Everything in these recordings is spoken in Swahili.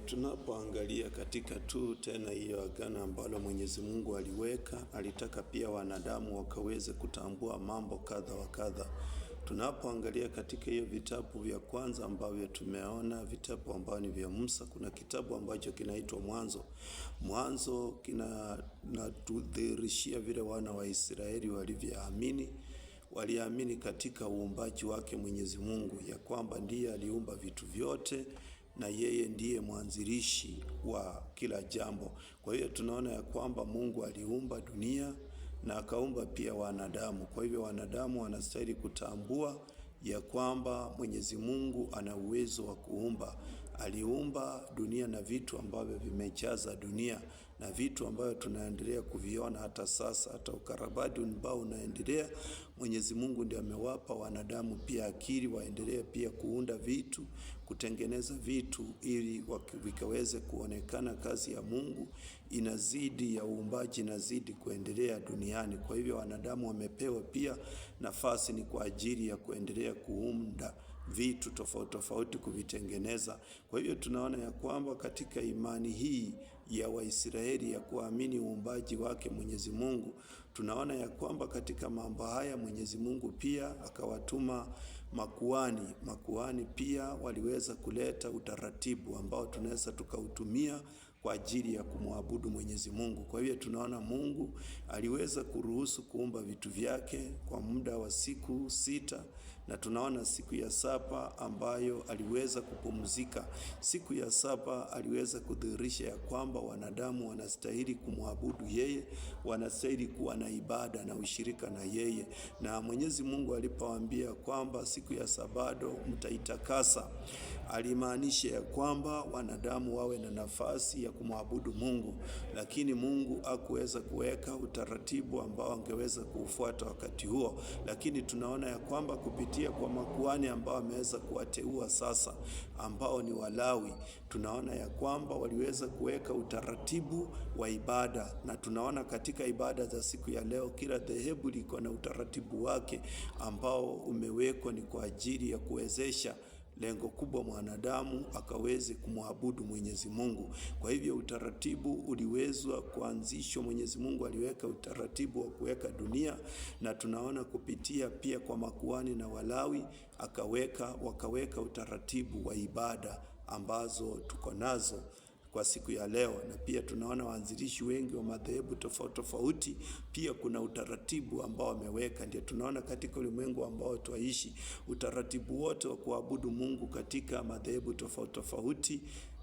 Tunapoangalia katika tu tena hiyo agano ambalo Mwenyezi Mungu aliweka, alitaka pia wanadamu wakaweze kutambua mambo kadha wa kadha. Tunapoangalia katika hiyo vitabu vya kwanza ambavyo tumeona, vitabu ambavyo ni vya Musa, kuna kitabu ambacho kinaitwa Mwanzo. Mwanzo kinatudhihirishia vile wana wa Israeli walivyoamini. Waliamini katika uumbaji wake Mwenyezi Mungu, ya kwamba ndiye aliumba vitu vyote na yeye ndiye mwanzilishi wa kila jambo. Kwa hiyo tunaona ya kwamba Mungu aliumba dunia na akaumba pia wanadamu. Kwa hivyo wanadamu wanastahili kutambua ya kwamba Mwenyezi Mungu ana uwezo wa kuumba. Aliumba dunia na vitu ambavyo vimejaza dunia na vitu ambavyo tunaendelea kuviona hata sasa, hata ukarabati ambao unaendelea. Mwenyezi Mungu ndiye amewapa wanadamu pia akili waendelee pia kuunda vitu, kutengeneza vitu ili vikaweze kuonekana kazi ya Mungu inazidi ya uumbaji inazidi kuendelea duniani. Kwa hivyo wanadamu wamepewa pia nafasi ni kwa ajili ya kuendelea kuunda vitu tofauti tofauti kuvitengeneza. Kwa hivyo tunaona ya kwamba katika imani hii ya Waisraeli ya kuamini uumbaji wake Mwenyezi Mungu, tunaona ya kwamba katika mambo haya Mwenyezi Mungu pia akawatuma makuhani. Makuhani pia waliweza kuleta utaratibu ambao tunaweza tukautumia kwa ajili ya kumwabudu Mwenyezi Mungu. Kwa hivyo tunaona Mungu aliweza kuruhusu kuumba vitu vyake kwa muda wa siku 6, na tunaona siku ya 7 ambayo aliweza kupumzika. Siku ya 7 aliweza kudhihirisha ya kwamba wanadamu wanastahili kumwabudu yeye, wanastahili kuwa na ibada na ushirika na yeye. Na Mwenyezi Mungu alipowaambia kwamba siku ya Sabato mtaitakasa, alimaanisha ya kwamba wanadamu wawe na nafasi ya kumwabudu Mungu, lakini Mungu hakuweza kuweka utaratibu ambao angeweza kuufuata wakati huo. Lakini tunaona ya kwamba kupitia kwa makuhani ambao ameweza kuwateua sasa, ambao ni Walawi, tunaona ya kwamba waliweza kuweka utaratibu wa ibada. Na tunaona katika ibada za siku ya leo, kila dhehebu liko na utaratibu wake ambao umewekwa ni kwa ajili ya kuwezesha lengo kubwa mwanadamu akaweze kumwabudu Mwenyezi Mungu. Kwa hivyo utaratibu uliwezwa kuanzishwa. Mwenyezi Mungu aliweka utaratibu wa kuweka dunia, na tunaona kupitia pia kwa makuhani na Walawi wakaweka utaratibu wa ibada ambazo tuko nazo kwa siku ya leo. Na pia tunaona waanzilishi wengi wa madhehebu tofauti tofauti pia kuna utaratibu ambao wameweka. Ndio tunaona katika ulimwengu ambao twaishi, utaratibu wote wa kuabudu Mungu katika madhehebu tofauti tofauti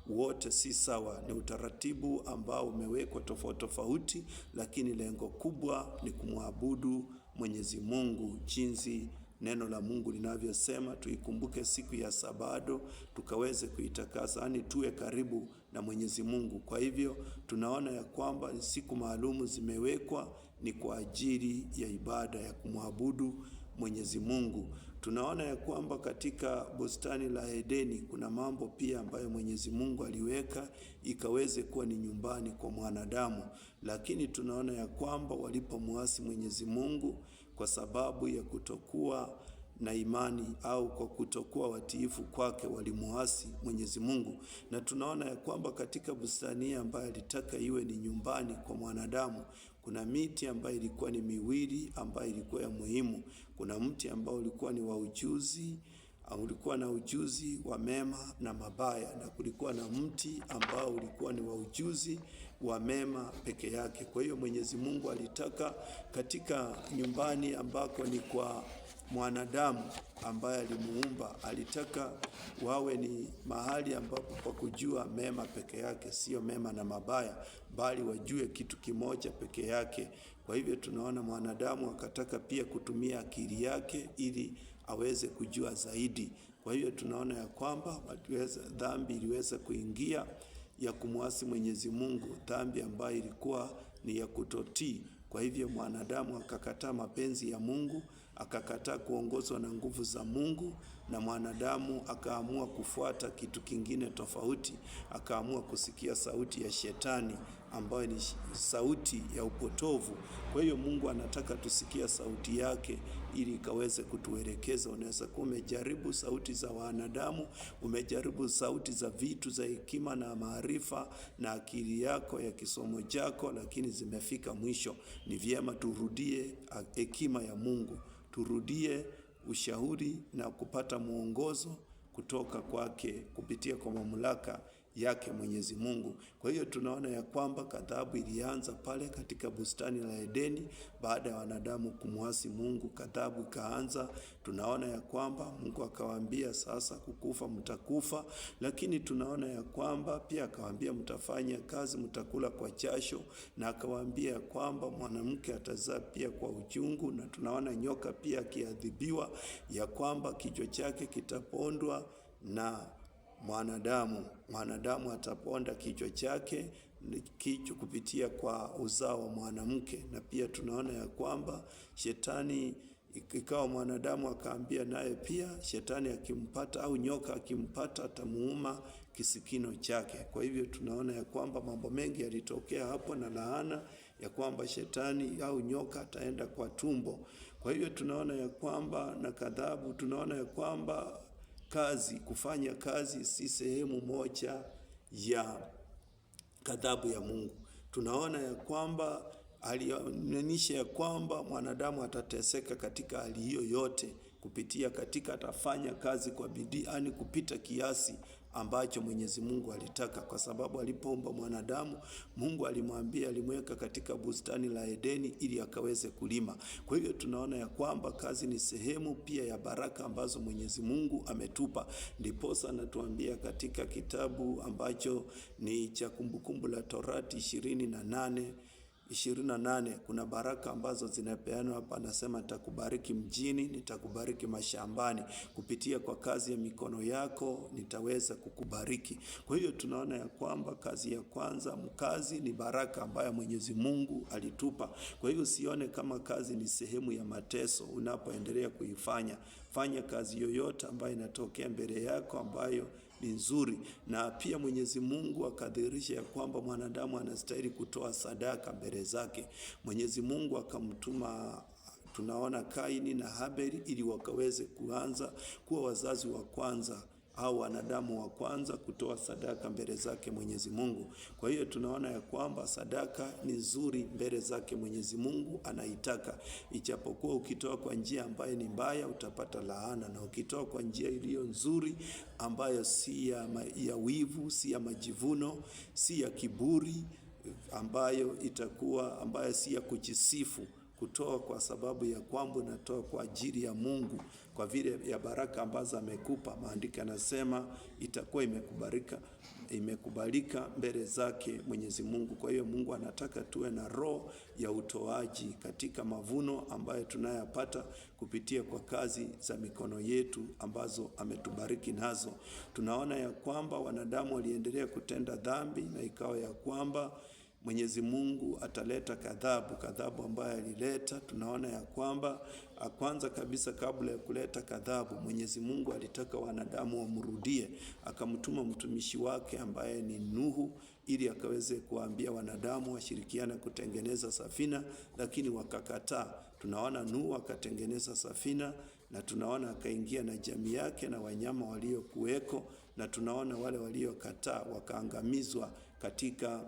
wote si sawa. Ni utaratibu ambao umewekwa tofauti tofauti, lakini lengo kubwa ni kumwabudu Mwenyezi Mungu jinsi neno la Mungu linavyosema. Tuikumbuke siku ya Sabato tukaweze kuitakasa, yani tuwe karibu na Mwenyezi Mungu. Kwa hivyo tunaona ya kwamba siku maalumu zimewekwa ni kwa ajili ya ibada ya kumwabudu Mwenyezi Mungu. Tunaona ya kwamba katika bustani la Edeni kuna mambo pia ambayo Mwenyezi Mungu aliweka ikaweze kuwa ni nyumbani kwa mwanadamu, lakini tunaona ya kwamba walipomuasi Mwenyezi Mungu kwa sababu ya kutokuwa na imani au kwa kutokuwa watiifu kwake, walimuasi Mwenyezi Mungu. Na tunaona ya kwamba katika bustani ambayo alitaka iwe ni nyumbani kwa mwanadamu, kuna miti ambayo ilikuwa ni miwili ambayo ilikuwa ya muhimu. Kuna mti ambao ulikuwa ni wa ujuzi, ulikuwa na ujuzi wa mema na mabaya, na kulikuwa na mti ambao ulikuwa ni wa ujuzi wa mema peke yake. Kwa hiyo Mwenyezi Mungu alitaka katika nyumbani ambako ni kwa mwanadamu ambaye alimuumba, alitaka wawe ni mahali ambapo kwa kujua mema peke yake, sio mema na mabaya, bali wajue kitu kimoja peke yake. Kwa hivyo tunaona mwanadamu akataka pia kutumia akili yake ili aweze kujua zaidi. Kwa hivyo tunaona ya kwamba dhambi iliweza kuingia ya kumwasi Mwenyezi Mungu, dhambi ambayo ilikuwa ni ya kutotii. Kwa hivyo mwanadamu akakataa mapenzi ya Mungu, akakataa kuongozwa na nguvu za Mungu, na mwanadamu akaamua kufuata kitu kingine tofauti. Akaamua kusikia sauti ya shetani ambayo ni sauti ya upotovu. Kwa hiyo Mungu anataka tusikia sauti yake ili ikaweze kutuelekeza. Unaweza kuwa umejaribu sauti za wanadamu, umejaribu sauti za vitu za hekima na maarifa na akili yako ya kisomo chako, lakini zimefika mwisho. Ni vyema turudie hekima ya Mungu, turudie ushauri na kupata mwongozo kutoka kwake kupitia kwa mamlaka yake Mwenyezi Mungu. Kwa hiyo tunaona ya kwamba ghadhabu ilianza pale katika bustani la Edeni baada ya wanadamu kumwasi Mungu. Ghadhabu ikaanza. Tunaona ya kwamba Mungu akawaambia sasa kukufa mtakufa, lakini tunaona ya kwamba pia akawaambia mtafanya kazi, mtakula kwa jasho, na akawaambia ya kwamba mwanamke atazaa pia kwa uchungu. Na tunaona nyoka pia akiadhibiwa ya kwamba kichwa chake kitapondwa na mwanadamu ataponda kichwa chake kupitia kwa uzao wa mwanamke. Na pia tunaona ya kwamba shetani ikawa mwanadamu akaambia naye pia shetani akimpata au nyoka akimpata atamuuma kisikino chake. Kwa hivyo tunaona ya kwamba mambo mengi yalitokea hapo, na laana ya kwamba shetani au nyoka ataenda kwa tumbo. Kwa hivyo tunaona ya kwamba na ghadhabu, tunaona ya kwamba kufanya kazi si sehemu moja ya ghadhabu ya Mungu. Tunaona ya kwamba alionyesha ya kwamba mwanadamu atateseka katika hali hiyo yote kupitia katika atafanya kazi kwa bidii, yani kupita kiasi ambacho Mwenyezi Mungu alitaka, kwa sababu alipoumba mwanadamu Mungu alimwambia, alimweka katika bustani la Edeni ili akaweze kulima. Kwa hivyo tunaona ya kwamba kazi ni sehemu pia ya baraka ambazo Mwenyezi Mungu ametupa. Ndiposa anatuambia katika kitabu ambacho ni cha Kumbukumbu la Torati 28 kuna baraka ambazo zinapeanwa hapa. Anasema nitakubariki mjini, nitakubariki mashambani, kupitia kwa kazi ya mikono yako nitaweza kukubariki. Kwa hiyo tunaona ya kwamba kazi ya kwanza, mkazi ni baraka ambayo Mwenyezi Mungu alitupa. Kwa hiyo usione kama kazi ni sehemu ya mateso unapoendelea kuifanya. Fanya kazi yoyote ambayo inatokea mbele yako ambayo ni nzuri. Na pia Mwenyezi Mungu akadhihirisha ya kwamba mwanadamu anastahili kutoa sadaka mbele zake. Mwenyezi Mungu akamtuma, tunaona Kaini na Haberi, ili wakaweze kuanza kuwa wazazi wa kwanza au wanadamu wa kwanza kutoa sadaka mbele zake Mwenyezi Mungu. Kwa hiyo tunaona ya kwamba sadaka ni nzuri mbele zake Mwenyezi Mungu, anaitaka. Ijapokuwa ukitoa kwa njia ambayo ni mbaya utapata laana, na ukitoa kwa njia iliyo nzuri ambayo si ya wivu, si ya majivuno, si ya kiburi, ambayo si ya kujisifu, kutoa kwa sababu ya kwamba unatoa kwa ajili ya Mungu, kwa vile ya baraka ambazo amekupa. Maandiko yanasema itakuwa imekubalika mbele zake Mwenyezi Mungu. Kwa hiyo Mungu anataka tuwe na roho ya utoaji katika mavuno ambayo tunayapata kupitia kwa kazi za mikono yetu ambazo ametubariki nazo. Tunaona ya kwamba wanadamu waliendelea kutenda dhambi, na ikawa ya kwamba Mwenyezi Mungu ataleta ghadhabu ambayo alileta. Tunaona ya kwamba kwanza kabisa, kabla ya kuleta ghadhabu, Mwenyezi Mungu alitaka wanadamu wamrudie. Akamtuma mtumishi wake ambaye ni Nuhu, ili akaweze kuambia wanadamu washirikiane kutengeneza safina, lakini wakakataa. Tunaona Nuhu akatengeneza safina, na tunaona akaingia na jamii yake na wanyama waliokuweko, na tunaona wale waliokataa wakaangamizwa katika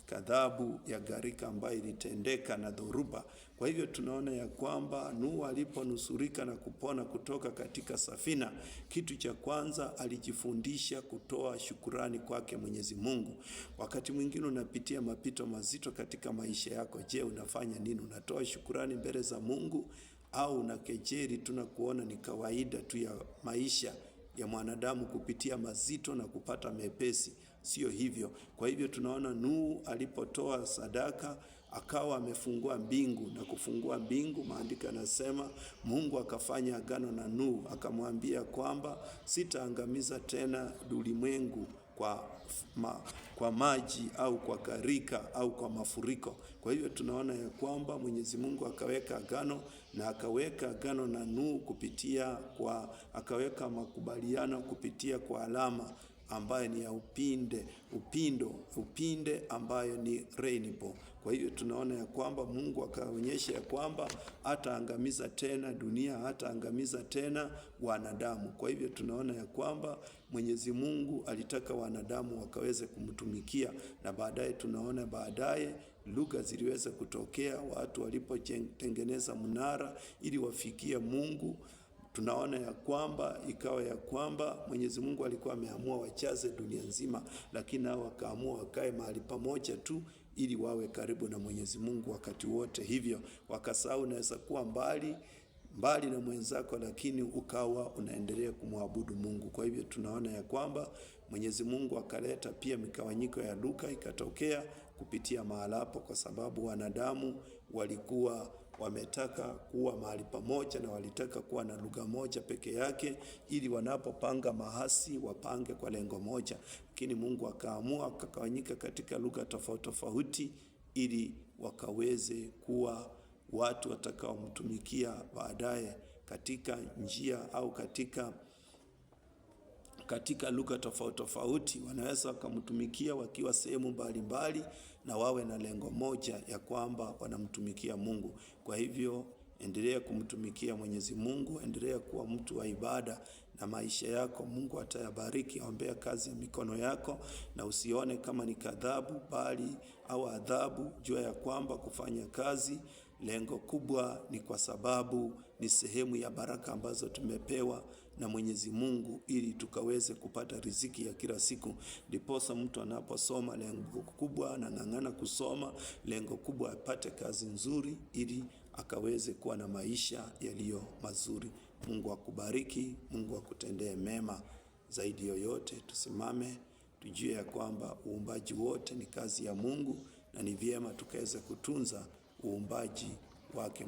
ghadhabu ya gharika ambayo ilitendeka na dhoruba. Kwa hivyo tunaona ya kwamba Nuhu aliponusurika na kupona kutoka katika safina, kitu cha kwanza alijifundisha kutoa shukurani kwake Mwenyezi Mungu. Wakati mwingine unapitia mapito mazito katika maisha yako. Je, unafanya nini? Unatoa shukurani mbele za Mungu, au unakejeli tu na kuona ni kawaida tu ya maisha ya mwanadamu kupitia mazito na kupata mepesi? Sio hivyo. Kwa hivyo tunaona Nuhu alipotoa sadaka akawa amefungua mbingu, na kufungua mbingu, maandiko yanasema Mungu akafanya agano na Nuhu, akamwambia kwamba sitaangamiza tena ulimwengu kwa maji au kwa gharika au kwa mafuriko. Kwa hivyo tunaona ya kwamba Mwenyezi Mungu akaweka agano, na akaweka agano na Nuhu akaweka makubaliano kupitia kwa alama ambayo ni ya upinde ambayo ni rainbow. Kwa hivyo tunaona ya kwamba Mungu akaonyesha ya kwamba hataangamiza tena dunia, hataangamiza tena wanadamu. Kwa hivyo tunaona ya kwamba Mwenyezi Mungu alitaka wanadamu wakaweze kumtumikia, na baadaye lugha ziliweza kutokea watu walipotengeneza mnara ili wafikie Mungu. Tunaona ya kwamba ikawa ya kwamba Mwenyezi Mungu alikuwa ameamua wachaze dunia nzima, lakini hao wakaamua wakae mahali pamoja tu ili wawe karibu na Mwenyezi Mungu wakati wote. Hivyo wakasahau unaweza kuwa mbali na mwenzako, lakini ukawa unaendelea kumwabudu Mungu. Kwa hivyo tunaona ya kwamba Mwenyezi Mungu akaleta pia mikawanyiko ya lugha ikatokea kupitia mahali hapo, kwa sababu wanadamu walikuwa wametaka kuwa mahali pamoja na walitaka kuwa na lugha moja peke yake, ili wanapopanga mahasi wapange kwa lengo moja. Lakini Mungu akaamua akakawanyika katika lugha tofauti ili wakaweze kuwa watu watakaomtumikia baadaye katika njia au katika lugha tofauti. Wanaweza wakamtumikia wakiwa sehemu mbalimbali na wawe na lengo moja ya kwamba wanamtumikia Mungu. Kwa hivyo endelea kumtumikia Mwenyezi Mungu, endelea kuwa mtu wa ibada, na maisha yako Mungu atayabariki. Ombea kazi ya mikono yako, na usione kama ni kadhabu bali au adhabu. Jua ya kwamba kufanya kazi lengo kubwa ni kwa sababu ni sehemu ya baraka ambazo tumepewa na Mwenyezi Mungu ili tukaweze kupata riziki ya kila siku. Ndiposa mtu anaposoma lengo kubwa, anang'ang'ana kusoma lengo kubwa apate kazi nzuri ili akaweze kuwa na maisha yaliyo mazuri. Mungu akubariki, Mungu akutendee mema. Zaidi yoyote tusimame tujue ya kwamba uumbaji wote ni kazi ya Mungu, na ni vyema tukaweze kutunza uumbaji wake.